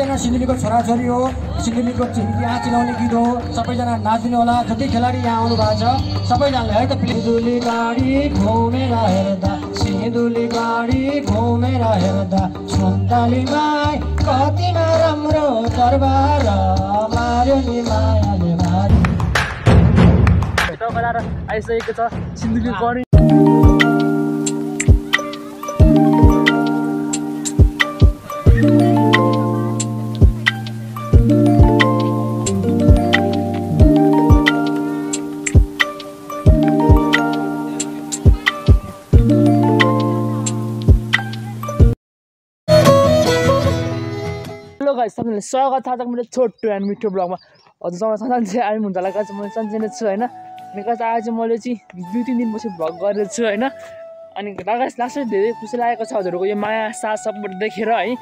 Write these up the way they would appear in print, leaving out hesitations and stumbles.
सबैजना सिन्धुलीको छोराछोरी हो, सिन्धुलीको यहाँ चिनाउने गीत हो, सबैजना नाचिदिनु होला। जति खेलाडी यहाँ आउनु भएको छ सबैजनाले है त। सिन्धुली गाडी घुमेर हेर्दा, सिन्धुली गाडी घुमेर हेर्दा, सुन्तलीमा कतिमा राम्रो दरबार मार्यो नि मायाले मार्यो। टकराएर आइसकेको छ सिन्धुली गाडी। सबैले स्वागत छ मेरो छोटो एन्ड मिठो ब्लगमा। हजुरसँग सन्चै आइम हुन्छ होला। गाइस म सन्चै नै छु हैन। अनि गाइस आज मैले चाहिँ 2-3 दिनपछि भ्लग गरेको छु हैन। अनि गाइस लास्टै धेरै खुसी लागेको छ हजुरको यो माया साथ सपोर्ट देखेर है।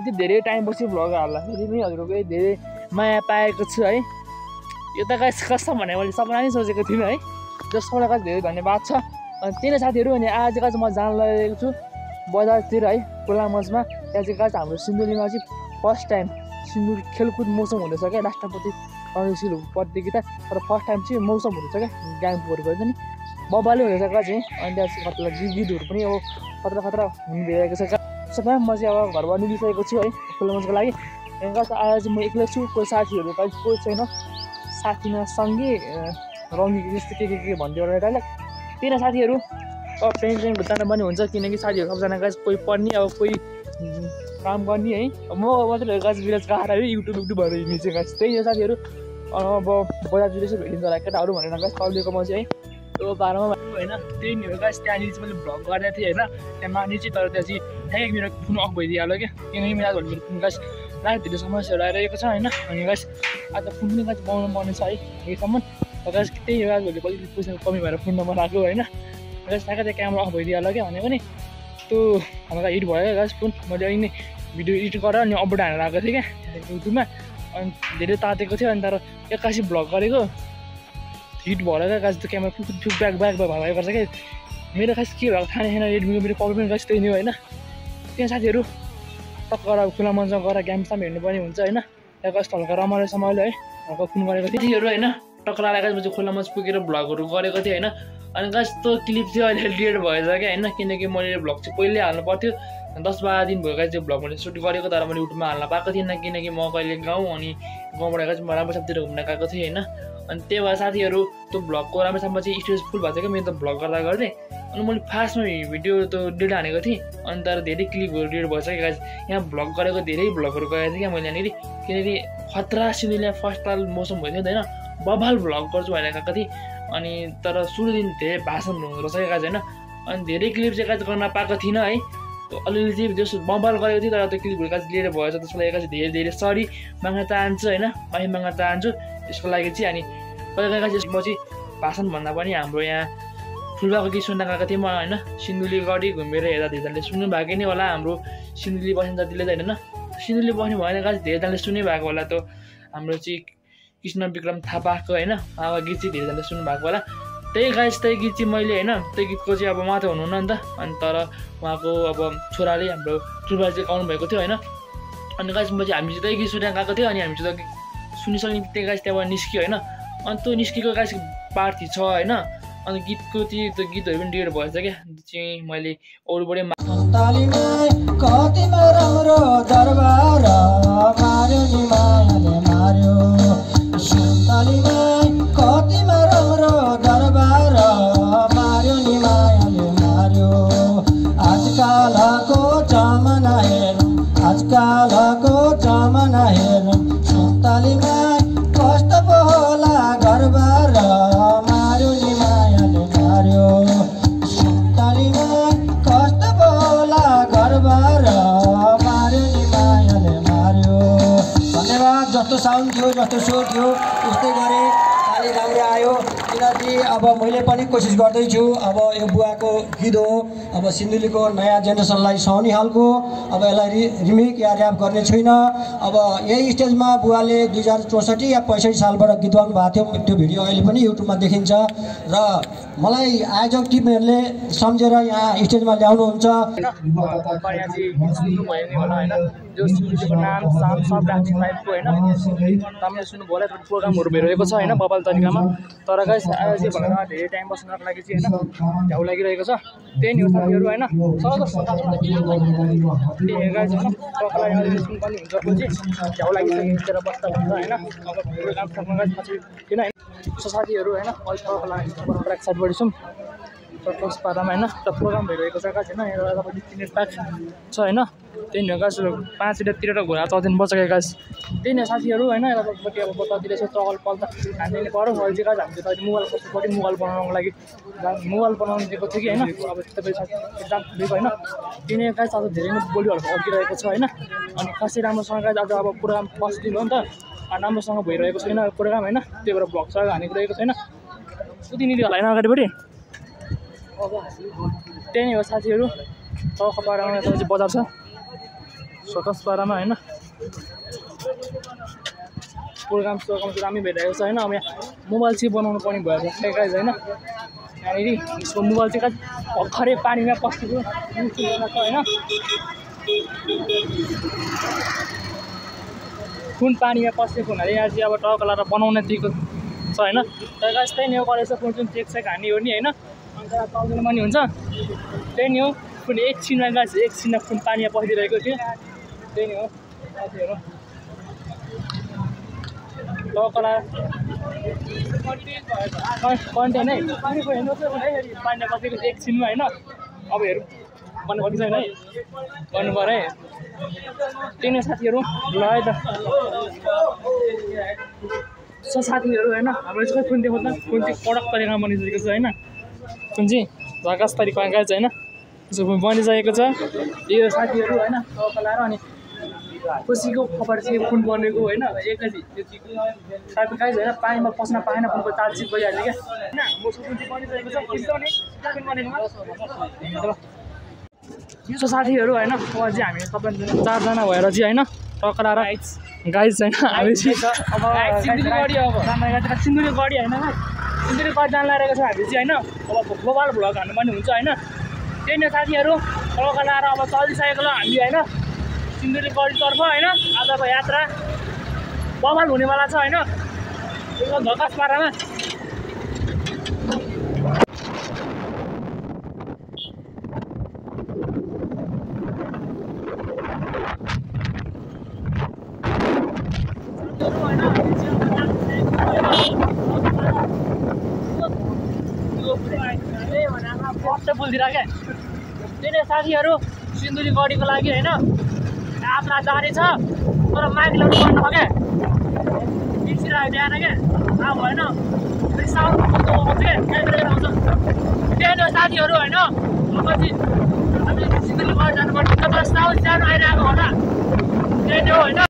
यति धेरै टाइमपछि भ्लग हाल्दाखेरि पनि हजुरको धेरै माया पाएको छु है। यो त गाइस कसम भने मैले सपना नै सोचेको थिइनँ है। जसको लागि धेरै धन्यवाद छ। अनि त्यही साथीहरू, अनि आज गाइस म जान लागेको छु बजारतिर है, खुला मञ्चमा। त्यहाँ चाहिँ गाइस हाम्रो सिन्धुलीमा चाहिँ फर्स्ट टाइम सिन्धुली खेलकुद मौसम हुँदैछ क्या। राष्ट्रपति काउन्सिल प्रतियोगिता तर फर्स्ट टाइम चाहिँ मौसम हुँदैछ क्या। ग्याङपुरको हुन्छ नि बबाले हुँदैछ क्या चाहिँ। अनि त्यहाँ चाहिँ कतिलाई गीतहरू पनि अब खतरा खतरा हुनु भइरहेको छ। सबैमा म चाहिँ अब घरबाट निस्किसकेको छु है खुला मञ्चको लागि। गाइस आज म एक्लै छु, कोही साथीहरू गाइस कोही छैन। साथीमा सँगै रङ्गी जस्तो के भन्थ्यो एउटा डाइलग। त्यही साथीहरू अब ट्रेन जानु पनि हुन्छ, किनकि साथीहरू सबजना गाइस कोही पढ्ने अब कोही काम गर्ने है। म मात्रै गाइस विलेज गएर है युट्युबहरू हिँड्ने चाहिँ गाइस त्यही हो साथीहरू। अब बजारतिर चाहिँ भेटिन्छ होला केटाहरू भनेर गाइस कलिएको म चाहिँ है त्यो बाह्रमा होइन। त्यही नै हो गाइस। त्यहाँनिर चाहिँ मैले भ्लग गरेको थिएँ होइन। त्यहाँ माने चाहिँ तर त्यहाँ चाहिँ ठ्याक्कै मेरो फोन अफ भइदिइहाल्यो क्या। किनकि मेरो आज मेरो फोन गाइस लाइट धेरै समस्याहरू आइरहेको छ होइन। अनि गाइस आज फोन पनि गाइस बनाउनु पर्ने छ है यहीसम्म। गाइस त्यही हो आज भोलि कति पैसाको कमी भएर फोन नबनाएको होइन। गाइस ठ्याक्कै त्यो क्यामेरा अफ भइदिइहाल्यो क्या। भने पनि त्यो हल्का हिट भयो क्या गाइस फोन। मैले अहिले भिडियो एडिट गरेर अनि अपलोड हालेर आएको थिएँ क्या युट्युबमा। अनि धेरै तातेको थियो अनि तर एक्कासी भ्लग गरेको हिट भएर क्या गाइस। त्यो क्यामेरा ब्याक भएको गर्छ क्या। मेरो खास के भएको थाहा छैन। रेडमीको मेरो प्रब्लम गाइस त्यही नै हो होइन। त्यहाँ साथीहरू टक्कर खुला मञ्चमा गएर गेमसाम हेर्नुपर्ने हुन्छ होइन। त्यहाँ गाइस हल्का रमाइलो है हल्का फोन गरेको थिएँ होइन। टक्कर आएर गाइस म चाहिँ खुला मञ्च पुगेर भ्लगहरू गरेको थिएँ होइन। अनि गाइस त्यो क्लिप चाहिँ अहिले डिलिट भएछ क्या होइन। किनकि मैले भ्लग चाहिँ पहिल्यै हाल्नु पर्थ्यो। 10-12 दिन भयो गाइस त्यो भ्लग मैले सुट गरेको तर मैले युट्युबमा हाल्न पाएको थिइनँ। किनकि म कहिले गाउँ अनि गाउँबाट गाइस म राम्रोसँग घुम्न गएको थिएँ होइन। अनि त्यही भएर साथीहरू त्यो भ्लगको राम्रोसँग चाहिँ स्टेज फुल भएको थियो क्या मेरो त भ्लग गर्दै। अनि मैले फार्स्टमा भिडियो त्यो डिलिट हानेको थिएँ। अनि तर धेरै क्लिपहरू डिलिट भएछ क्या गाइस। यहाँ भ्लग गरेको धेरै भ्लगहरू गएको थिएँ क्या मैले यहाँनिर। किनकि खतरा सिन्धुलीमा फर्स्ट साल मौसम भएको थियो होइन। बबाल भ्लग गर्छु भनेर गएको थिएँ। अनि तर सुरु दिन धेरै भाषण हुँदो रहेछ क्या गाइस होइन। अनि धेरै क्लिप चाहिँ गाइस गर्न पाएको थिइनँ है। अलिअलि चाहिँ जस्तो बबाल गरेको थिएँ तर त्यो क्लिपहरू गाइस लिएर भएछ। त्यसको लागि गाइस धेरै सरी माग्न चाहन्छु होइन। माफी माग्न चाहन्छु यसको लागि चाहिँ। अनि कहिले गाइस म चाहिँ भाषण भन्दा पनि हाम्रो यहाँ फुलबाको गीत सुन्न गएको थिएँ म होइन। सिन्धुली गढी घुमेर हेर्दा धेरैजनाले सुन्नु भएको नै होला। हाम्रो सिन्धुली बस्ने जतिले चाहिँ होइन सिन्धुली बस्ने भएन गाइस धेरैजनाले सुन्नै भएको होला। त्यो हाम्रो चाहिँ कृष्ण विक्रम थापाको होइन उहाँको गीत चाहिँ धेरैजनाले सुन्नु भएको होला। त्यही गाइस त्यही गीत चाहिँ मैले होइन त्यही गीतको चाहिँ अब उहाँ त हुनुहुन्न नि त। अनि तर उहाँको अब छोराले हाम्रो ठुल्बा चाहिँ गाउनु भएको थियो होइन। अनि गाइस म चाहिँ हामी चाहिँ त्यही गीत सुनेर गएको थियो। अनि हामी चाहिँ सुनिसक्ने बित्तिकै गाइस त्यहाँबाट निस्क्यो होइन। अनि त्यो निस्केको गाइस पार्ट छ होइन। अनि गीतको चाहिँ त्यो गीतहरू पनि डिलिट भएछ क्या। चाहिँ मैले अरूबाटै कतिमा राम्रो दरबार मार्यो नि मायाले मार्यो। सुन्तलीमा कतिमा राम्रो दरबार मार्यो नि मायाले मार्यो। आजकालको जमाना हेरौँ, आजकालको जमाना हेरौँ। सुन्तलीमा कस्तो पो होला घरबार मार्यो नि मायाले मार्यो। सुन्तलीमा कस्तो पो होला घरबार मार्यो नि मायाले मार्यो। धन्यवाद। जस्तो साउन्ड थियो जस्तो सो थियो उस्तै गरेँ। ताली राम्रो आयो। किनकि अब मैले पनि कोसिस गर्दैछु। अब यो बुवाको गीत हो। अब सिन्धुलीको नयाँ जेनेरेसनलाई सुहाउने खालको अब यसलाई रिमेक या ऱ्याप गर्ने छुइनँ। अब यही स्टेजमा बुवाले 2064 या 65 सालबाट गीत गाउनु भएको थियो। त्यो भिडियो अहिले पनि युट्युबमा देखिन्छ। र मलाई आयोजक टिमहरूले सम्झेर यहाँ स्टेजमा ल्याउनुहुन्छ। जो शिवजीको नाम साम सब राख्ने टाइपको होइन राम्रो सुन्नुभयो होला प्रोग्रामहरू भइरहेको छ होइन बबाल तरिकामा तर गाइस आज चाहिँ भनेर धेरै टाइम बस्नको लागि चाहिँ होइन झ्याउ लागिरहेको छ त्यही नि हो साथीहरू होइन त्यही गाइस होइन टक्कलाई सुन पनि हुन्छ पछि झ्याउ लागिसकेर बस्दा हुन्छ होइन अब प्रोग्राम सक्नु गाइस पछि किन होइन साथीहरू होइन अहिले टक्कलाई ट्र्याक साइडबाट छौँ टक्कस पारामा होइन र प्रोग्राम भइरहेको छ गाइस होइन एउटा तपाईँले चिनेट पार्क छ होइन त्यही नै हो गाइस 5 मिनटतिर घोडा चौधिन बसेको गाइस त्यही नै साथीहरू होइन तपाईँपट्टि अब बतातिर यसो चहल पहल त हान्ने पऱ्यो अहिले चाहिँ गाइस हामीले त मोबाइल कस्तोपट्टि मोबाइल बनाउनको लागि मोबाइल बनाउनु दिएको थियो कि होइन अब तपाईँ एक्जाम दिएको होइन त्यही नै गाइस आज धेरै नै बोलीहरू अड्किरहेको छ होइन अनि खासै राम्रोसँग गाइस आज अब प्रोग्राम फर्स्ट दिन हो नि त राम्रोसँग भइरहेको छैन प्रोग्राम होइन त्यही भएर भ्लग सग हानेको रहेको छैन सुतिनिले होला होइन अगाडिपट्टि त्यही नै हो साथीहरू तख पारामा चाहिँ बजार छ सकस पारामा होइन प्रोग्राम चाहिँ राम्रै भइरहेको छ होइन अब यहाँ मोबाइल चाहिँ बनाउनु पर्ने भएर गाइस होइन यहाँनिर यसको मोबाइल चाहिँ भर्खरै पानीमा पसेको छ होइन कुन पानीमा पसेको हुनाले यहाँ चाहिँ अब टक्क लाएर बनाउन दिएको छ होइन तर गाइस त्यही नै हो कलेज कुन जुन चेक हान्ने हो नि होइन अन्त पाउँदैन पनि हुन्छ त्यही नै हो कुन एकछिनमा गाइस एकछिनमा कुन पानीमा पसिरहेको थियो त्यही नै हो साथीहरू टक्क लाएर कन्टेन है पानीमा पसेको एकछिनमा होइन अब हेरौँ भन्नु पर्छ होइन है गर्नु पऱ्यो है त्यही नै साथीहरू ल है त साथीहरू होइन हाम्रो चाहिँ कुन देखाउँछ कुन चाहिँ कडक तरिकामा बनिसकेको छ होइन कुन चाहिँ झकास तरिकामा गाइस होइन त्यसो बनिसकेको छ यो साथीहरू होइन लाएर अनि खुसीको खबर चाहिँ कुन बनेको होइन एकैचोटि साथी गाइस होइन पानीमा पस्न पाएन कुनको चार्जसिट भइहाल्यो क्या होइन हाम्रो कुन चाहिँ बनिसकेको छ सो साथीहरू होइन अब चाहिँ हामी तपाईँ 4 जना भएर चाहिँ होइन टक्क लाएर गाइस होइन हामी अब सिन्धुली गढी होइन सिन्धुली गढी जान लागेको छ हामी चाहिँ होइन अब ग्लोबल भ्लग हान्नु पनि हुन्छ होइन त्यही नै साथीहरू टक्क लाएर अब चलिसकेको ल हामी होइन सिन्धुली गढीतर्फ होइन आजको यात्रा बवाल हुनेवाला छ होइन एकदम झकास पारामा पुलतिर क्या त्यही नै साथीहरू सिन्धुली गढीको लागि होइन यात्रा जारी छ तर माइक ल्याउनु पर्ने भयो क्या बिर्सिरहेको बिहान क्या अब होइन साउन्ड आउँछ क्या आउँछ त्यही नै साथीहरू होइन अब चाहिँ हामी सिन्धुली गढी जानुपर्छ तर साउन्ड सानो आइरहेको होला त्यही नै हो होइन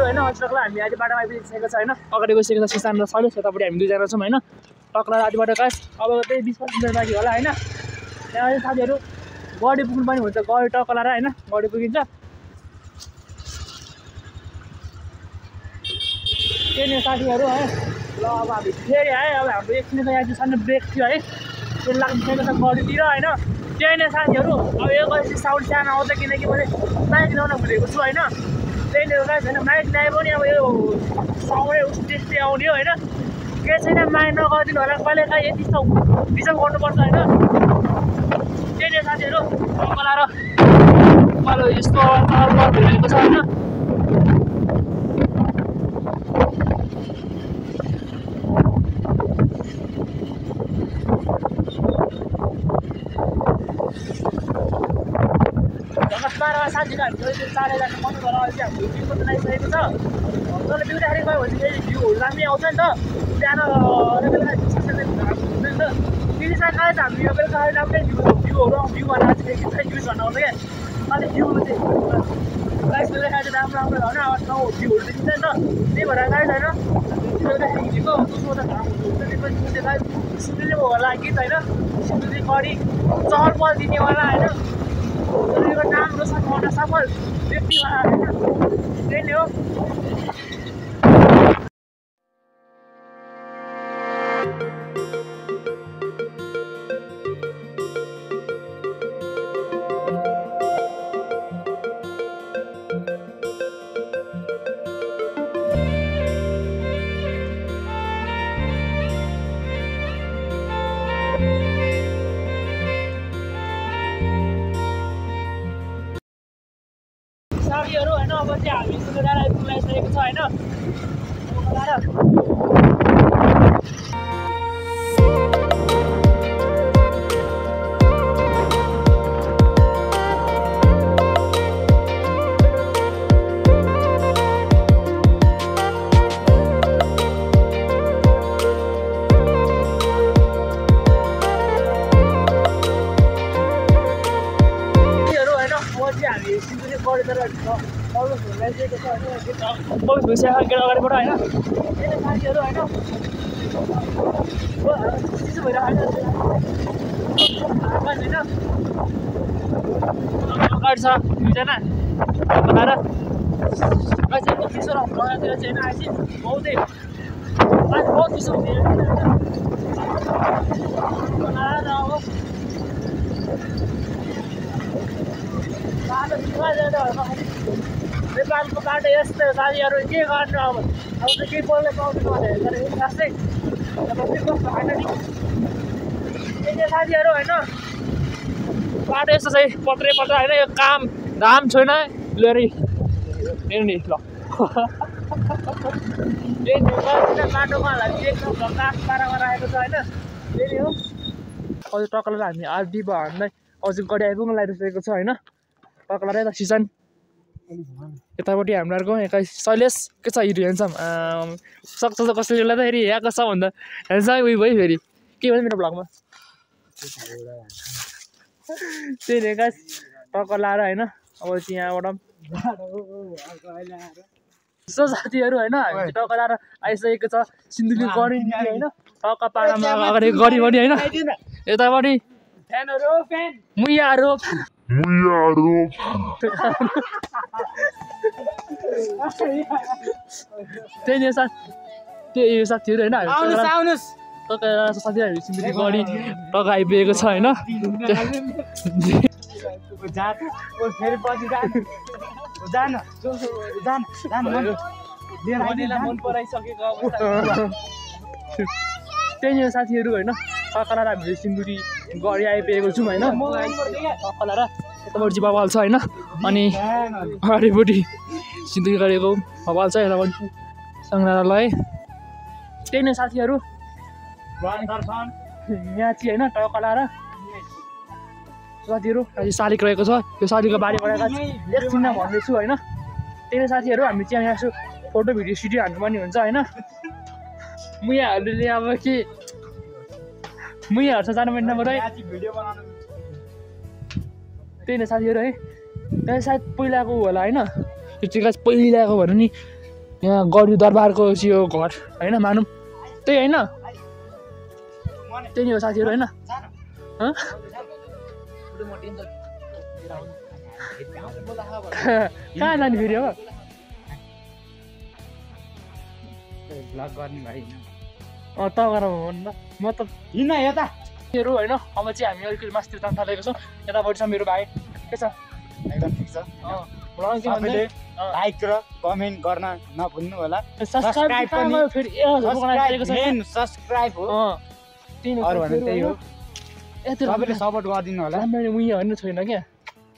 होइन टक्ला हामी आज बाटोमा आइपुगिसकेको छ होइन अगाडि गइसकेको छ सिसान र सलेस यतापट्टि हामी 2 जना छौँ होइन टक्ला आदिबाट गाइस अब त्यही 20-25 मिनट बाँकी होला होइन त्यहाँ साथीहरू गढी पुग्नु पनि हुन्छ गढी टक्क लाएर होइन गढी पुगिन्छ त्यही नै साथीहरू है ल अब हामी फेरि है अब हाम्रो एकछिन यहाँ चाहिँ सानो ब्रेक थियो है त्यो लाग्दिसकेको छ गढीतिर होइन त्यही नै साथीहरू अब यो गएपछि साउन्ड सानो आउँछ किनकि मैले बाइक ल्याउन भुलेको छु होइन त्यही नै गाइस होइन माइक ल्याए पनि अब यो साउन्डै त्यस्तै आउने हो होइन केही छैन माइक नगरिदिनु होला कहिलेकाहीँ यति डिजर्भ गर्नुपर्छ होइन त्यही नै साथीहरू बोलाएर मलाई यस्तो भइरहेको छ होइन साथीहरू हामी 4 जना मात्रै भएर अहिले हाम्रो टिम पनि लगाइसकेको छ तर बिउदाखेरि गयो भने चाहिँ भ्यूहरू राम्रै आउँछ नि त बिहान फेरि सायद हामी यो बेलुका राम्रै भ्यूहरू भ्यू भनेर चाहिँ न्युज भन्नु क्या अनि भ्यूहरू चाहिँ गाइस बेलुका चाहिँ राम्रो राम्रो होइन अब ठाउँ भ्यूहरू देखिन्छ नि त त्यही भएर गाइस होइन बेलुका हिँडेको उसको त घाम हुन्छ त्यसपछि गाइस सिन्धुलीको होला गीत होइन सिन्धुली गढी चहल पहल दिनेवाला होइन सिन्धुलीको नाम रोशन गर्न सफल व्यक्तिवाला होइन त्यही नै हो साथीहरू होइन अब चाहिँ हामी सुनेर आइपुगिसकेको छ होइन भइसक्यो अगाडिबाट होइन साथीहरू होइन चिसो भइरहेको होइन अगाडि छ दुईजना बनाएर चिसो र बगातिर चाहिँ होइन आएपछि बहुतै बहुत चिसो हुने नेपालको बाटो यस्तो साथीहरू के गर्नु अब त केही बोल्न पाउँदैन भनेर खासै कस्तो होइन नि त्यही साथीहरू होइन बाटो यस्तो चाहिँ पत्रै होइन यो काम धाम छैन लिएर नि ल बाटोमा एकदम काठ पारामा राखेको छ होइन त्यही हो अझ टक्करलाई हामी आधी भयो हामीलाई अझै गडी आइपुग्नु लागिसकेको छ होइन टक्करलाई यता सिजन यतापट्टि हाम्रो शैलेश के छ हिरो ह्यान्डसम सक्छ त कसैले त फेरि यहाँको छ भन्दा ह्यान्डसम उयो भयो फेरि के भन्छ मेरो भ्लगमा त्यही नै गाइस टक्कर लाएर होइन अब चाहिँ यहाँबाट यसो साथीहरू होइन हामी टक्कर लाएर आइसकेको छ सिन्धुली गढी होइन टक्का पाडामा अगाडि गढी बढी होइन यतापट्टि मुयाहरू त्यही नै त्यही साथीहरू होइन साथीहरू सिन्धुली गढी टक्का आइपुगेको छ होइन त्यही नै साथीहरू होइन टक्का लाएर हामीले सिन्धुली गढी आइपुगेको छौँ होइन टक्का लाएर यतापट्टि चाहिँ बबाल छ होइन अनि अगाडिपट्टि सिन्धुली गरेको बबाल छ यतापट्टि सङ्ग्रहालय त्यही नै साथीहरू यहाँ चाहिँ होइन टक्का लाएर साथीहरू अहिले शालिग रहेको छ यो शालिगको बारेबाट एकछिनमा भन्दैछु होइन त्यही नै साथीहरू हामी चाहिँ यहाँ यसो फोटो भिडियो सिडियो हान्नु पनि हुन्छ होइन मुयाहरूले अब के मुयाहरू छ जानु पर्ने नम्बर है त्यही नै साथीहरू है त्यहाँ सायद पहिलाको होला होइन यो चाहिँ पहिलाको भनौँ नि यहाँ गढी दरबारको यो घर होइन मानौँ त्यही होइन त्यही नै हो साथीहरू होइन कहाँ जाने फेरि अब त गर भन्नु म त हिँड्न यताहरू होइन अब चाहिँ हामी अलिकति मासतिर जान थालेको छौँ यतापट्टि छ मेरो भाइ के छ एकदम ठिक छ तपाईँले लाइक र कमेन्ट गर्न नभुल्नु होला सब्सक्राइब पनि फेरि सब्सक्राइब हो अरू भने त्यही हो तपाईँले सपोर्ट गरिदिनु होला मैले मुया भन्नु छैन क्या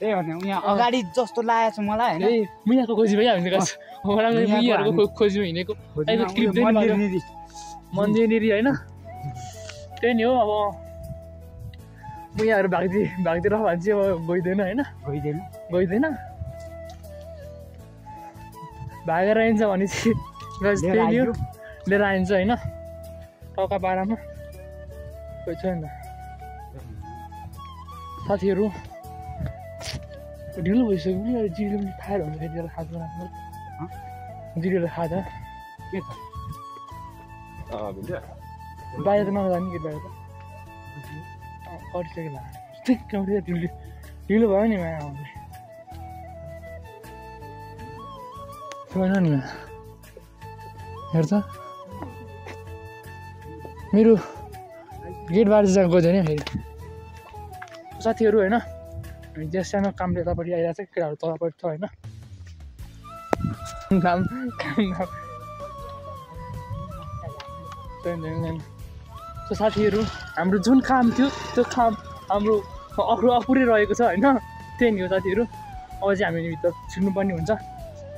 त्यही भने यहाँ अगाडि जस्तो लागेको छ मलाई होइन मुयाको खोजी भयो हामीले मुयाहरूको खोजीमा हिँडेको मन्दिरनिरी होइन त्यही नि हो अब मुयाहरू भागतिर भने चाहिँ अब गइँदैन होइन गइँदैन भागेर आइन्छ भने चाहिँ लिएर आइन्छ होइन टक्का पारामा कोही छैन साथीहरू ढिलो भइसक्यो नि जिरेले खाएर हुन्छ फेरि त्यसलाई खाँदैन जिरेले खाँदा के छ बाहिर त नजाने कि बाहिर त कटिसक्यो ढिलो भयो नि माया आउँदै होइन नि हेर्छ मेरो गेट बाहिर चाहिँ गयो नि फेरि साथीहरू होइन हामी त्यहाँ सानो कामले यतापट्टि आइरहेको छ केटाहरू तलपट्टि छ होइन काम सो साथीहरू हाम्रो जुन काम थियो त्यो काम हाम्रो अपुरै रहेको छ होइन त्यही नि हो साथीहरू अब चाहिँ हामी भित्र छिर्नुपर्ने हुन्छ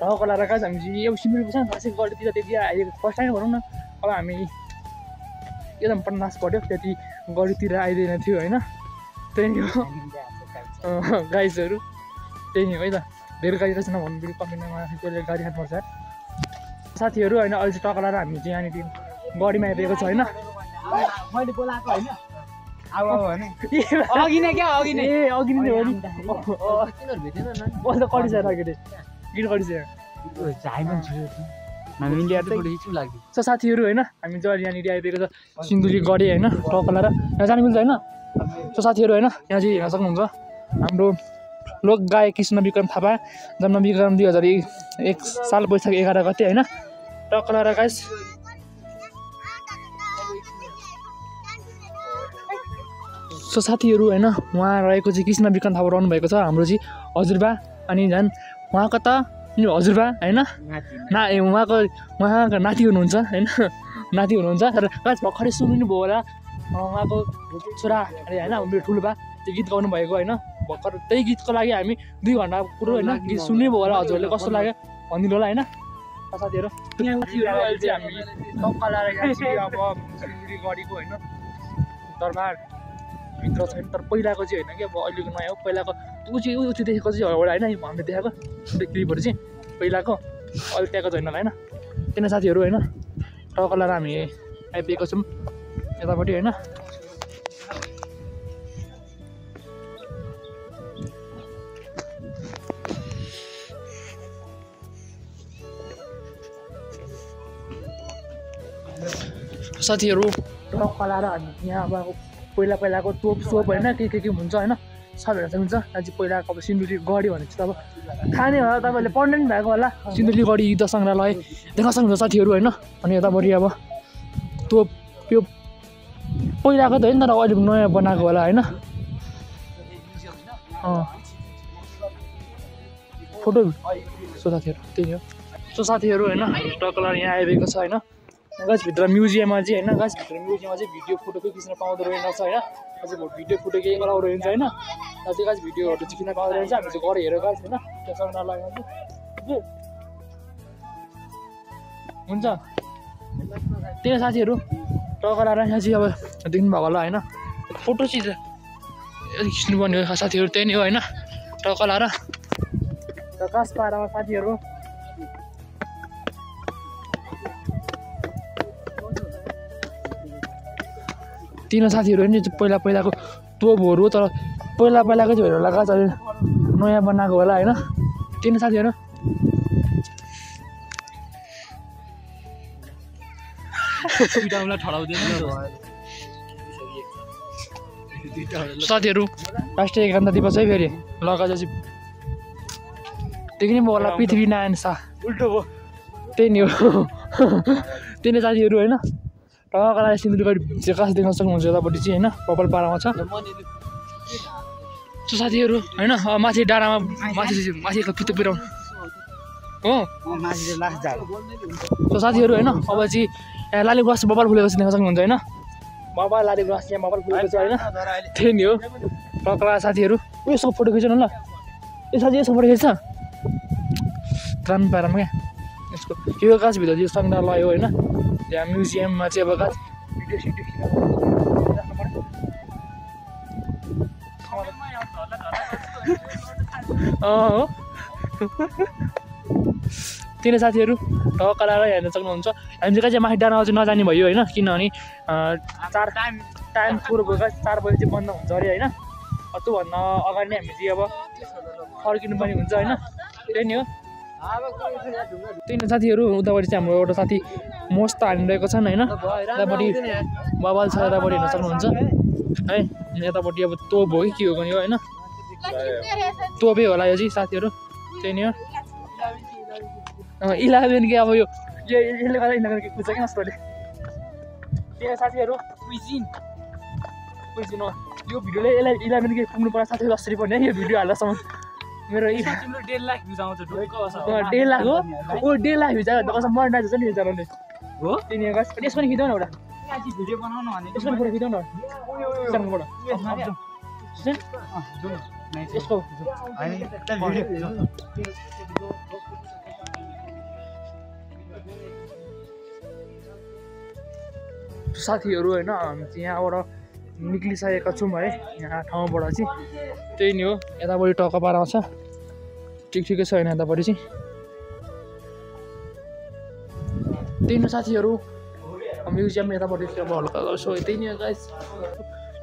ढकला र कहाँ हामी चाहिँ अब सिन्धुली बस्छ खासै गल्तीतिर त्यति आइदिएको फर्स्ट टाइम भनौँ न अब हामी एकदम प्रनाश पऱ्यो त्यति गल्तीतिर आइदिएन थियो होइन त्यही नि हो गाइजहरू त्यही नि हो है त धेरै गाडी रहेछ भन्नु फेरि कम्पनीमा त्यसले गाडी खानुपर्छ साथीहरू होइन अहिले चाहिँ टकला र हामी चाहिँ यहाँनिर गाडीमा आइपुगेको छ होइन मैले बोलाएको होइन अघि नै क्या अघि नै ए अघि नै हो नि त कटिसकेर गीत कटिसक्यो सो साथीहरू होइन हामी चाहिँ यहाँनिर आइपुगेको छ सिन्धुली गढी होइन टकला र यहाँ जानु मिल्छ होइन सो साथीहरू होइन यहाँ चाहिँ हेर्न सक्नुहुन्छ हाम्रो लोक गायक कृष्ण विक्रम थापा जन्म विक्रम 2001 साल वैशाख 11 गते होइन टकला र गाइस सो साथीहरू होइन उहाँ रहेको चाहिँ कृष्ण विक्रम थापा रहनु भएको छ हाम्रो चाहिँ हजुरबा अनि झन् उहाँको त हजुरबा होइन उहाँको नाति हुनुहुन्छ होइन नाति हुनुहुन्छ तर गाइस भर्खरै सुन्नु भयो होला उहाँको छोरा अरे होइन मेरो ठुलो बा त्यो गीत गाउनु भएको होइन भर्खर त्यही गीतको लागि हामी 2 घन्टा पुरो होइन गीत सुन्नै भयो होला हजुरहरूले कस्तो लाग्यो भनिदिनु होला होइन साथीहरू अहिले चाहिँ हामी टक्कला अब सिलगढी गढीको होइन दरबार भित्र छैन तर पहिलाको चाहिँ होइन कि अब अहिलेको नयाँ हो पहिलाको ऊ चाहिँ देखेको चाहिँ एउटा होइन हामीले देखाएको क्लिपहरू चाहिँ पहिलाको अहिले त्यहाँको छैन होला होइन किन साथीहरू होइन टक्कला हामी आइपुगेको छौँ यतापट्टि होइन साथीहरू टक्कला र हामी यहाँ अब पहिलाको तोप सोप होइन के हुन्छ होइन सबैहरू चाहिँ हुन्छ यहाँ चाहिँ पहिलाको अब सिन्धुली गढी भनेपछि त अब खाने होला तपाईँहरूले पढ्नु नि भएको होला सिन्धुली गढी युद्ध सङ्ग्रहालय देख्न सक्नुहुन्छ साथीहरू होइन अनि यतापट्टि अब तोप त्यो पहिलाको त होइन तर अहिले नयाँ बनाएको होला होइन फोटो सो साथीहरू त्यही हो सो साथीहरू होइन टक्कला यहाँ आइरहेको छ होइन गाछभित्र म्युजियममा चाहिँ होइन गाछभित्र म्युजियममा चाहिँ भिडियो फोटो केही खिच्न पाउँदो रहेछ होइन अझै भिडियो फोटो केही गराउँदो रहेछ होइन अझै गाछ भिडियोहरू चाहिँ खिच्न पाउँदो रहेछ हामी चाहिँ गएर हेरेर गाछ होइन त्यो सङ्ग्रहालयमा चाहिँ हुन्छ त्यही साथीहरू टक्कला र यहाँ चाहिँ अब देख्नुभएको होला होइन फोटो चाहिँ खिच्नुपर्ने हो साथीहरू त्यही नै हो होइन टक्कला र कासपाडामा साथीहरू तीन साथीहरू नि पहिलाको तोपहरू तर पहिलाको चाहिँ हेरेर लगाएको अहिले नयाँ बनाएको होला होइन तीन साथीहरू साथीहरू राष्ट्रिय एकान्त दिवस है फेरि लगाएपछि देखि नै होला पृथ्वी नारायण शाह उल्टो भयो त्यही नि हो त्यही नै साथीहरू होइन टक्कला सिन्धुलीगढी चाहिँ कास देख्न सक्नुहुन्छ यतापट्टि चाहिँ होइन कपालपाडामा छ सो साथीहरू होइन माथि डाँडामा माथिको पितो पिराउनु हो सो साथीहरू होइन अब चाहिँ यहाँ लाली गुराँस बबाल फुलेको चाहिँ देख्न सक्नुहुन्छ होइन बाबा लाली गुराँस यहाँ बबाल फुलेको छ होइन त्यही नि हो टक्कला साथीहरू यसो फोटो खिच्नु ल यो साथी यसो फोटो खिच्छ राम्रो पारामा क्या यसको यो गाछभित्र चाहिँ सङ्ग्रहालय हो होइन त्यहाँ म्युजियममा चाहिँ अब गाछ भिडियो सिडियो हो तिनै साथीहरू टक्कला हेर्न सक्नुहुन्छ हामी चाहिँ माथि डाँडामा चाहिँ नजाने भयो होइन किनभने 4 टाइम पुरो भयो 4 बजी चाहिँ बन्द हुन्छ अरे होइन त्योभन्दा अगाडि नै हामी चाहिँ अब फर्किनु पनि हुन्छ होइन त्यही नै हो त्यही नै साथीहरू उतापट्टि चाहिँ हाम्रो एउटा साथी मस्त हानिरहेको छन् होइन यतापट्टि बवाल छ यतापट्टि हेर्न सक्नुहुन्छ है यतापट्टि अब तोप हो कि के हो भने होइन तोपै होला यो चाहिँ साथीहरू त्यही नै हो 11 के अब यो यसले गर्दा 11 के पुग्छ क्या जस्तोले त्यही साथीहरू क्विजिन हो यो भिडियोले यसलाई 11 के पुग्नु पर्छ साथीहरू जसरी पनि है यो भिडियो हाल्दासम्म मेरो 1.5 लाख भ्युज आउँछ ढोको 1.5 लाख हो ओ 1.5 लाख भ्युज आयो कसम मोनेटाइज हुन्छ नि यो च्यानलले हो तिनी गाइस यसको नि खिचाउन एउटा आज भिडियो बनाउन भने यसको फोटो खिचाउन च्यानलबाट यसको हैन भिडियो साथीहरू होइन हामी चाहिँ यहाँबाट निक्लिसकेका छौँ है यहाँ ठाउँबाट चाहिँ त्यही नै हो यतापट्टि टक्क पार आउँछ ठिकै छ होइन यतापट्टि चाहिँ त्यही नै साथीहरू म्युजियम यतापट्टि अब हल्का सो त्यही नै गाइस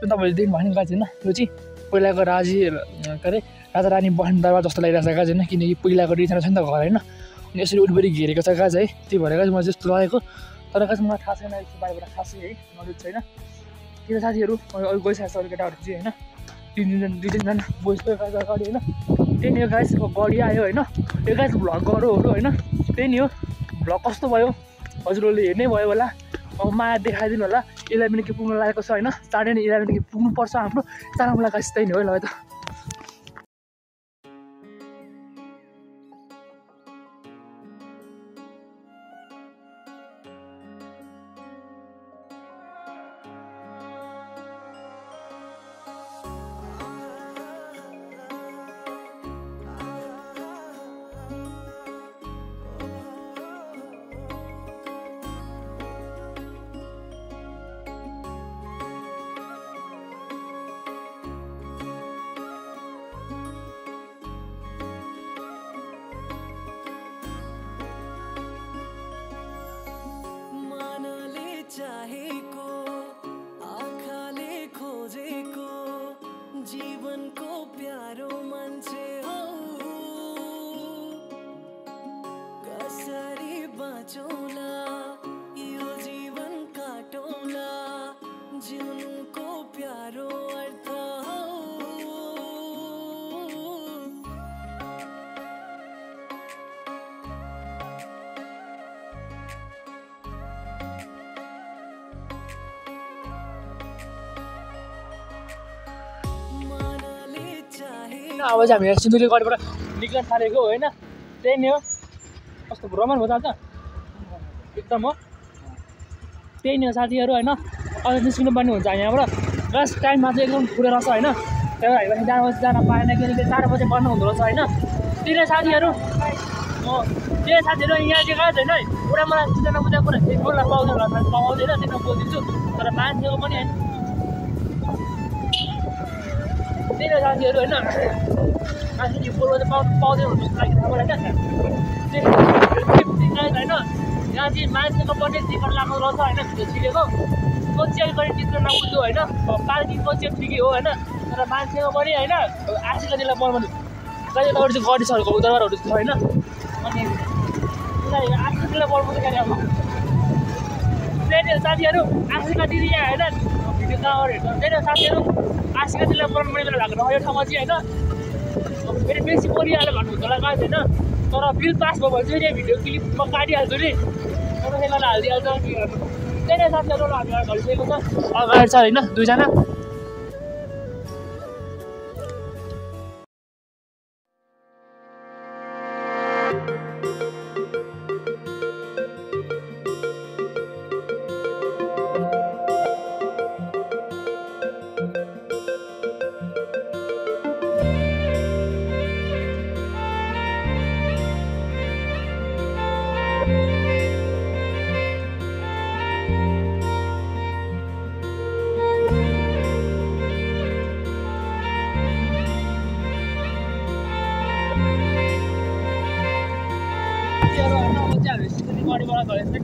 यो तपाईँले देख्नु भएन गाइस होइन यो चाहिँ पहिलाको राजी के अरे राजा रानी बस्ने दरबार जस्तो लागिरहेको छ गाइस होइन किनकि पहिलाको डिजाइन छ नि त घर होइन अनि यसरी उडबरी घेरेको छ गाइस है त्यही भएर गाइस मलाई जस्तो लागेको तर गाइस मलाई थाहा छैन यसको बारेबाट खासै है नलेज छैन किन साथीहरू अहिले गइसकेको छ अरू केटाहरू चाहिँ होइन दुई तिनजना बोइजको अगाडि होइन त्यही नै हो गाइस गरी आयो होइन यो गाइस भ्लग गरौँहरू होइन त्यही नै हो भ्लग कस्तो भयो हजुरहरूले हेर्नै भयो होला अब माया देखाइदिनु होला 11 के पुग्नु लागेको छ होइन चाँडै नै 11 के पुग्नुपर्छ हाम्रो चाँडोलाई गाइस त्यही नै हो ल त चाहेको आँखाले खोजेको जीवनको प्यारो मान्छे हो कसरी बाँचौला यो जीवन काटौला जिउनुको प्यारो अर्थ हो अब चाहिँ हामी सिन्धुली गढीबाट निक्लन थालेको होइन त्यही नै हो कस्तो भ्रमण भयो त एकदम हो त्यही नै हो साथीहरू होइन अझ निस्किनु पर्ने हुन्छ हामी यहाँबाट बस टाइममा चाहिँ एकदम फुरेर छ होइन त्यही भएर हामी जान पाएन किनकि 4 बजे बन्द हुँदो रहेछ होइन त्यही नै साथीहरू त्यही साथीहरू यहाँ चाहिँ गएको छैन है पुरा मलाई बुझ्दैन कुरा बोल्न पाउँदैन होला पाउँदैन त्यही बोलिदिन्छु तर मान्छेको पनि होइन त्यही नै साथीहरू होइन मान्छे बोल्न चाहिँ पाउँदैन जस्तो लागि थाहा भयो होइन यहाँ चाहिँ मान्छेको पनि टिकट लाग्नु रहेछ होइन भिडियो छिरेको को चेक गर्ने चित्र नबुझ्नु होइन पार्किङको चेक ठिकै हो होइन तर मान्छेको पनि होइन आशिका जिल्ला बनाउनु कहिले यताबाट चाहिँ गढी सरको उदरबारहरू छ होइन अनि आशिका जिल्ला बनाउनु चाहिँ अब त्यही साथीहरू आशिका दिदी यहाँ होइन भिडियो कभर हेर्छ त्यही साथीहरू आशिका जिल्ला बनाउनु पनि लाग्नु यो ठाउँमा चाहिँ होइन फेरि बेसी बोलिहाल्यो भन्नुहुन्छ होला गाइस होइन तर बिल पास भयो भने चाहिँ भिडियो क्लिप म काटिहाल्छु नि मोटरसाइकललाई हालिदिइहाल्छ के गर्नु त्यही नै साथीहरू हामीलाई घलिसकेको छ अगाडि छ होइन 2 जना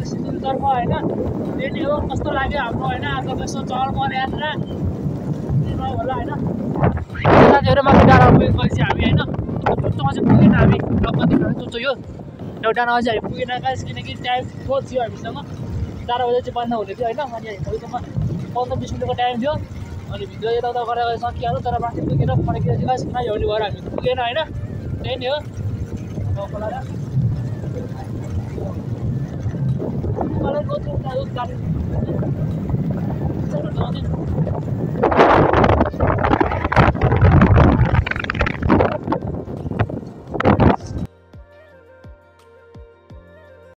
सिन्धुलीतर्फ होइन त्यही नै हो कस्तो लाग्यो हाम्रो होइन आजको यसो चहल पहल यात्रा होला होइन एउटा माथि डाँडा पुगेपछि हामी होइन चुच्चोमा चाहिँ पुगेन हामी र कति चुच्चो यो एउटा डाँडामा चाहिँ हामी पुगेन गाइस किनकि टाइम बहुत थियो हामीसँग 4 बजे चाहिँ बन्द हुने थियो होइन अनि हामीसँग 15-20 मिनटको टाइम थियो अनि भिडियो यताउता गरेर सकिहाल्यो तर माथि पुगेर फर्केर चाहिँ गाइस खाइ ह्याउने भएर हामी पुगेन होइन त्यही नै हो मलाई